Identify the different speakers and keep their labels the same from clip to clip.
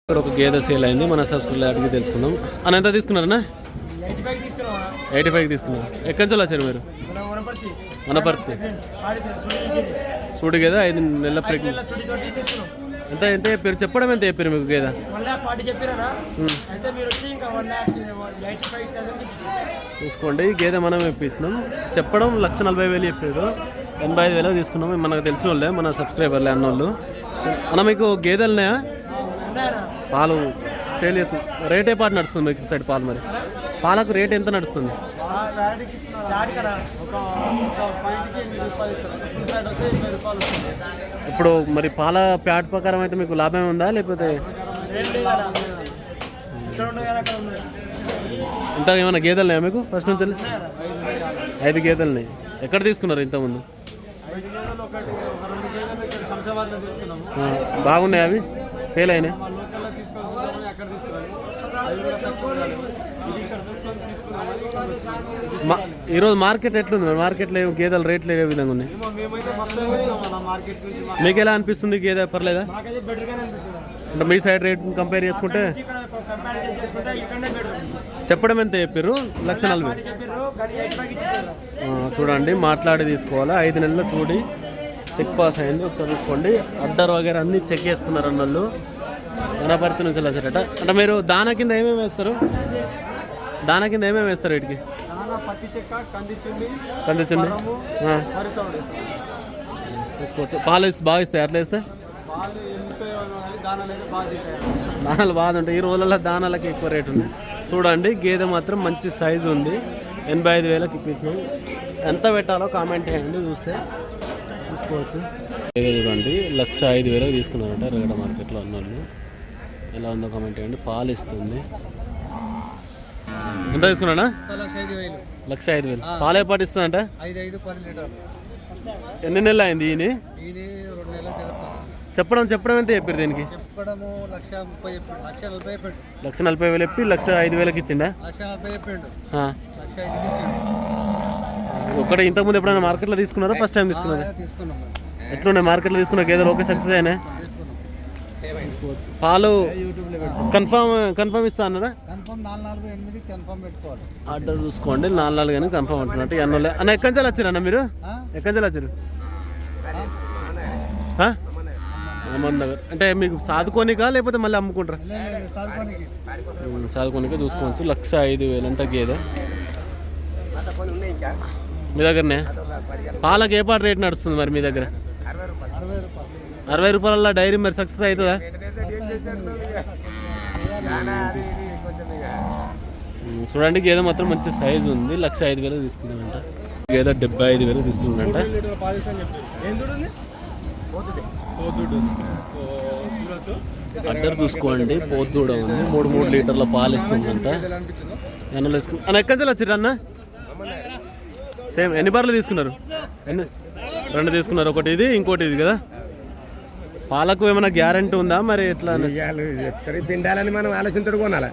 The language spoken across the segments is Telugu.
Speaker 1: ఇక్కడ ఒక గేదె సేల్ అయింది. మన సబ్స్క్రైబర్ అడిగి తెలుసుకుందాం. అని ఎంత తీసుకున్నారన్నా? 85 తీసుకున్నారు. ఎక్కడి నుంచి వచ్చారు మీరు? వనపర్తి. సూడి గేదె 5 నెలల ప్రెగ్నెంట్. ఎంత ఎంత చెప్పారు? చెప్పడం ఎంత చెప్పారు మీకు గేదె? చూసుకోండి, గేదె మనం ఇప్పించినాం. చెప్పడం 1,40,000 చెప్పారు. 85,000 తీసుకున్నాం. మనకు తెలిసిన వాళ్ళే, మన సబ్స్క్రైబర్లే అన్నోళ్ళు. అన్న మీకు గేదెలు ఉన్నాయా? పాలు సేల్ చేసి రేట్ ఏ పాటు నడుస్తుంది మీకు సైడ్ పాలు? మరి పాలకు రేట్ ఎంత నడుస్తుంది? ఇప్పుడు మరి పాల ప్యాట్ ప్రకారం అయితే మీకు లాభం ఉందా లేకపోతే ఇంత ఏమైనా గేదెలు ఉన్నాయా మీకు ఫస్ట్ నుంచి? 5 గేదెలున్నాయి. ఎక్కడ తీసుకున్నారు ఇంతకుముందు? బాగున్నాయి. అవి ఫెయిల్ అయినాయి. ఈరోజు మార్కెట్ ఎట్లుంది? మార్కెట్లో గేదెల రేట్లు ఏ విధంగా ఉన్నాయి? మీకు ఎలా అనిపిస్తుంది? గేదె పర్లేదా? అంటే మీ సైడ్ రేట్ కంపేర్ చేసుకుంటే చెప్పడం ఎంత చెప్పారు? 1,40,000. చూడండి, మాట్లాడి తీసుకోవాలా. 5 నెలలు చూడి చెక్ పాస్ అయింది. ఒకసారి చూసుకోండి. అడ్డర్ వగేరా అన్ని చెక్ చేసుకున్నారు అన్నోళ్ళు. వనపర్తి నుంచి వచ్చారట. అంటే మీరు దానా కింద ఏమేమి వేస్తారు? దానా కింద ఏమేమి వేస్తారు వీటికి? కందిచుండి చూసుకోవచ్చు. పాలు బాగా ఇస్తాయి. అట్లా వేస్తే దానాలు బాగా ఉంటాయి. ఈ రోజుల్లో దానాలకి ఎక్కువ రేటు ఉంది. చూడండి, గేదె మాత్రం మంచి సైజు ఉంది. 85,000కి ఇప్పించినాం. ఎంత పెట్టాలో కామెంట్ చేయండి. చూసుకోవచ్చు. గేదె చూడండి, 1,05,000 తీసుకున్నారంట రేగడ మార్కెట్లో అన్నోళ్ళు. ఎలా ఉందో కామెంట్ చేయండి. పాలు ఇస్తుంది. ఎంత తీసుకున్నాడా? 1,05,000. పాలు ఏ పాటు ఇస్తుందంట?
Speaker 2: 5-10 లీటర్లు.
Speaker 1: ఎన్ని నెలలు అయింది ఈయన? 2 నెలలు. చెప్పడం ఎంత చెప్పారు దీనికి?
Speaker 2: చెప్పడము 1,40,000
Speaker 1: 1,40,000 చెప్పి 1,05,000కి ఇచ్చిండా?
Speaker 2: 1,40,000
Speaker 1: ఒకటి ఇంతకుముందు ఎప్పుడైనా మార్కెట్లో తీసుకున్నారా? ఫస్ట్ టైం తీసుకున్నారా? ఎట్లున్నాయి మార్కెట్లో తీసుకున్న గేదెలు? ఓకే, సక్సెస్ అయినా? పాలు కన్ఫర్మ్ ఇస్తా అన్నారా? ఆర్డర్ చూసుకోండి. 4 కానీ కన్ఫర్మ్ అంటున్నట్టు అన్నోళ్ళే. అన్న ఎక్కడి నుంచి వచ్చారు? అన్న మీరు ఎక్కడి నుంచి వచ్చారు? అమన్ నగర్. అంటే మీకు సాదుకోనికా లేకపోతే మళ్ళీ అమ్ముకుంటారా? సాదుకోనికా. చూసుకోవచ్చు. 1,05,000 అంట గేదె మీ దగ్గరనే. పాలకు ఏ పాటు రేట్ నడుస్తుంది మరి మీ దగ్గర? 60 రూపాయల డైరీ మరి సక్సెస్ అవుతుందా? చూడండి, గేదె మాత్రం మంచి సైజు ఉంది. 1,05,000 తీసుకున్నానంట. గేదె 75,000 తీసుకున్నానంట. అడ్డర్ చూసుకోండి, పోతూడ ఉంది. 3 లీటర్ల పాలు ఇస్తుందంట. ఎన్నో వేసుకుని అన్న ఎక్కడి నుంచి వచ్చారు అన్న? సేమ్ ఎన్ని బార్లు తీసుకున్నారు? 2 తీసుకున్నారు. ఒకటి ఇది, ఇంకోటి ఇది కదా. పాలకు ఏమైనా గ్యారంటీ ఉందా మరి? ఎట్లా
Speaker 2: పిండాలని మనం ఆలోచనతో కొనాలి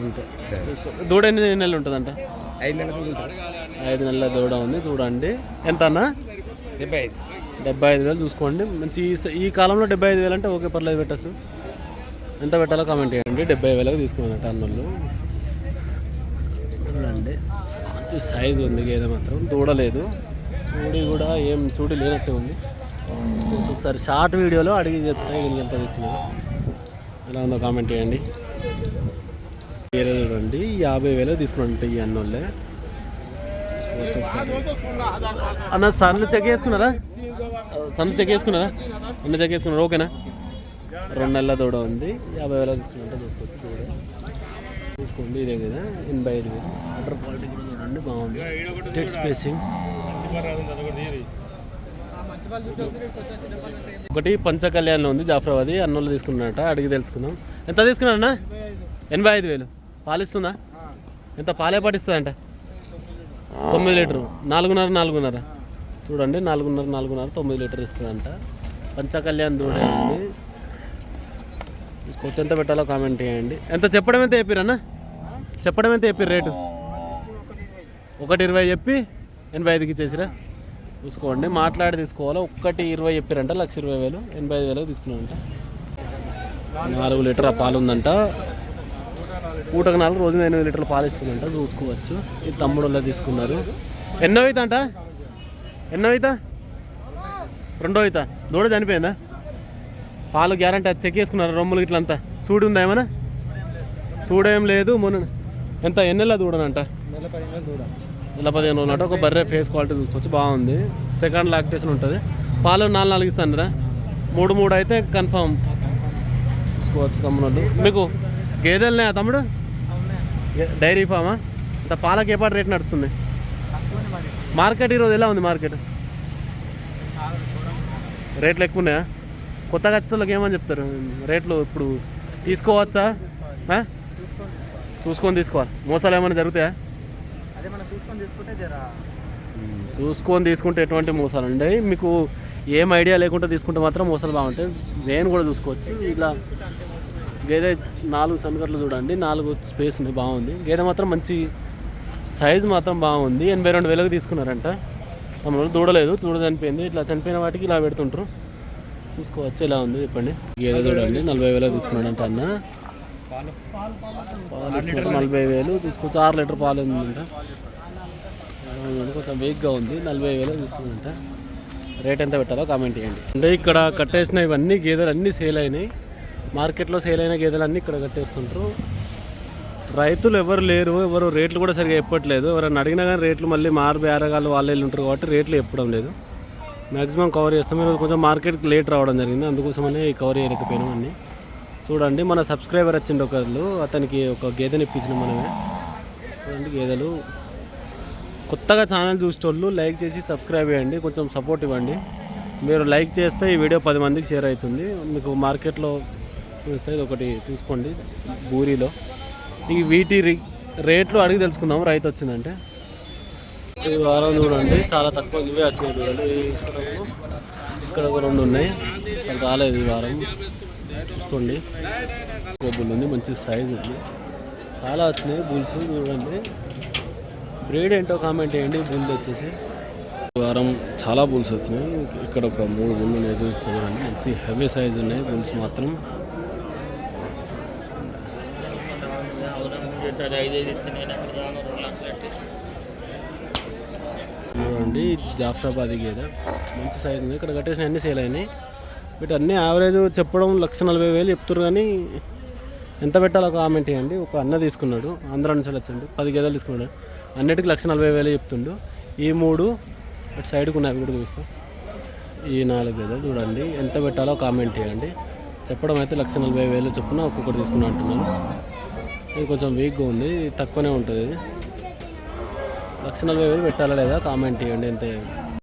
Speaker 1: అంతే. చూసుకో. దూడ ఎన్ని నెలలు ఉంటుందంట? 5 నెలల దూడ ఉంది. చూడండి. ఎంత అన్న? 75,000 చూసుకోండి. మంచి ఈ కాలంలో 75,000 అంటే ఓకే, పర్లేదు, పెట్టచ్చు. ఎంత పెట్టాలో కామెంట్ చేయండి. 70,000 తీసుకున్నట్టు అన్నోళ్ళు. చూడండి, మంచి సైజు ఉంది గేదె మాత్రం. దూడలేదు. చూడి కూడా ఏం చూడి లేనట్టే ఉంది. చూసుకోవచ్చు. ఒకసారి షార్ట్ వీడియోలో అడిగి చెప్తే దీనికి ఎంత తీసుకున్నాను. ఎలా ఉందో కామెంట్ చేయండి. గేదె చూడండి, 50,000 తీసుకున్నట్టు ఈ అన్నోళ్ళే. ఒకసారి అన్న సన్ను చెక్ చేసుకున్నారా? అన్న చెక్ చేసుకున్నారా? ఓకేనా? 2 నెలల దూడ ఉంది. 50,000 తీసుకున్నట్టు చూసుకోవచ్చు. దూడ చూసుకోండి. ఇదే కదా, 85,000. వాటర్ క్వాలిటీ కూడా చూడండి, బాగుంది. TET spacing. ఒకటి పంచకళ్యాణ్లో ఉంది, జాఫరాబాద్. అన్నోళ్ళు తీసుకున్నట్ట. అడిగి తెలుసుకుందాం. ఎంత తీసుకున్నారన్నా? 85,000. పాలిస్తుందా? ఎంత పాలే పాటిస్తుందంట? 9 లీటరు. 4.5 చూడండి. 4.5 9 లీటర్ ఇస్తుందంట. పంచకళ్యాణ్ దూడే ఉంది. చూసుకోవచ్చు. ఎంత పెట్టాలో కామెంట్ చేయండి. ఎంత చెప్పడం ఎంత చెప్పారు అన్న? చెప్పడం ఎంత చెప్పారు రేటు? 1,20 చెప్పి 85కి ఇచ్చేసిరా. చూసుకోండి, మాట్లాడి తీసుకోవాలి. 1,20 చెప్పారంట. 1,20,000 85,000 తీసుకున్నారంట. 4 లీటర్ పాలు ఉందంట. పూటకు 4 రోజున 8 లీటర్ల పాలు ఇస్తుందంట. చూసుకోవచ్చు. ఈ తమ్ముడు తీసుకున్నారు. ఎన్నో అవుతా అంట? ఎన్నో అవుతా? 2వ అవుతా. దూడ చనిపోయిందా? పాలు గ్యారంటీ అది చెక్ చేసుకున్నారు రొమ్ములు ఇట్లంతా. సూడి ఉందా ఏమన్నా? సూడేం లేదు. మొన్న ఎంత ఎన్నెల దూడనంట? నెల 15 రోజులు అంట. ఒక బర్రె ఫేస్ క్వాలిటీ చూసుకోవచ్చు. బాగుంది. సెకండ్ లాక్టేషన్ ఉంటుంది. పాలు 4 ఇస్తాను. 3 అయితే కన్ఫామ్ చూసుకోవచ్చు. తమ్ముడు మీకు గేదెలనే తమ్ముడు? డైరీ ఫామా? అంత పాలకి ఏ పాటు రేట్ నడుస్తుంది మార్కెట్? ఈరోజు ఎలా ఉంది మార్కెట్? రేట్లు ఎక్కువ ఉన్నాయా? కొత్తగా వచ్చేటోళ్ళకి ఏమని చెప్తారు రేట్లు? ఇప్పుడు తీసుకోవచ్చా? చూసుకొని తీసుకోవాలి. మోసాలు ఏమైనా జరుగుతాయా? చూసుకొని తీసుకుంటే ఎటువంటి మోసాలు ఉంటాయి? మీకు ఏం ఐడియా లేకుండా తీసుకుంటే మాత్రం మోసాలు బాగుంటాయి. నేను కూడా చూసుకోవచ్చు. ఇలా గేదె 4 సన్నగట్లు చూడండి. 4 స్పేస్ ఉంది. బాగుంది. గేదె మాత్రం మంచి సైజు మాత్రం బాగుంది. 82,000కి తీసుకున్నారంట. తమ్ముడు దూడలేదు. దూడ చనిపోయింది. ఇట్లా చనిపోయిన వాటికి ఇలా పెడుతుంటారు. చూసుకోవచ్చు. ఎలా ఉంది చెప్పండి. గేదె చూడండి. 40,000 తీసుకున్నాడంట అన్న. పాలు 40,000 తీసుకోవచ్చు. 6 లీటర్ పాలు ఉందంట. కొంచెం వీక్గా ఉంది. 40,000 తీసుకున్నాడంట. రేట్ ఎంత పెట్టాలో కామెంట్ చేయండి. అంటే ఇక్కడ కట్టేసిన ఇవన్నీ గేదెలు అన్నీ సేల్ అయినాయి. మార్కెట్లో సేల్ అయిన గేదెలు అన్నీ ఇక్కడ కట్టేస్తుంటారు. రైతులు ఎవరు లేరు. ఎవరు రేట్లు కూడా సరిగా చెప్పట్లేదు. ఎవరైనా అడిగినా కానీ రేట్లు మళ్ళీ బేరగాళ్ళు వాళ్ళు ఉంటారు కాబట్టి రేట్లు చెప్పడం లేదు. మ్యాక్సిమం కవర్ చేస్తాం. ఈరోజు కొంచెం మార్కెట్కి లేట్ రావడం జరిగింది. అందుకోసమనే కవర్ చేయలేకపోయినాం అన్నీ. చూడండి మన సబ్స్క్రైబర్ వచ్చిండు ఒకళ్ళు. అతనికి ఒక గేదెని ఇప్పించిన మనమే. చూడండి గేదెలు. కొత్తగా ఛానల్ చూసేటోళ్ళు లైక్ చేసి సబ్స్క్రైబ్ చేయండి. కొంచెం సపోర్ట్ ఇవ్వండి. మీరు లైక్ చేస్తే ఈ వీడియో 10 మందికి షేర్ అవుతుంది. మీకు మార్కెట్లో చూస్తే ఇది ఒకటి చూసుకోండి. బూరిలో ఈ వీటి రేట్లు అడిగి తెలుసుకుందాం. రైతు వచ్చిందంటే ఈ వారం చూడండి చాలా తక్కువ ఇవే వచ్చినాయి. చూడండి ఇక్కడ ఒక 2 ఉన్నాయి. అసలు రాలేదు ఈ వారం. చూసుకోండి. బుల్ ఉంది. మంచి సైజు ఉంది. చాలా వచ్చినాయి బుల్స్. చూడండి బ్రీడ్ ఏంటో కామెంట్ చేయండి. బుల్ వచ్చేసి ఈ వారం చాలా బుల్స్ వచ్చినాయి. ఇక్కడ ఒక 3 బుల్ ఉన్నాయి. చూడండి మంచి హెవీ సైజు ఉన్నాయి బుల్స్ మాత్రం. చూడండి జాఫ్రాబాదీ గేదె మంచి సైజు ఉంది. ఇక్కడ కట్టేసిన అన్ని సేల్ అయినాయి. వీటన్నీ యావరేజ్ చెప్పడం 1,40,000 చెప్తున్నారు. కానీ ఎంత పెట్టాలో కామెంట్ చేయండి. ఒక అన్న తీసుకున్నాడు. ఆంధ్రా నుంచి వచ్చాడు. 10 గేదెలు తీసుకున్నాడు. అన్నిటికీ 1,40,000 చెప్తుండు. ఈ 3 అటు సైడ్కి ఉన్నాయి. అవి కూడా చూస్తాం. ఈ 4 గేదెలు చూడండి. ఎంత పెట్టాలో కామెంట్ చేయండి. చెప్పడం అయితే 1,40,000 చొప్పున ఒక్కొక్కటి తీసుకున్నా అంటున్నాను. ఇది కొంచెం వీక్గా ఉంది. తక్కువనే ఉంటుంది. ఇది 1,40,000 పెట్టాలా లేదా కామెంట్ చేయండి. ఎంత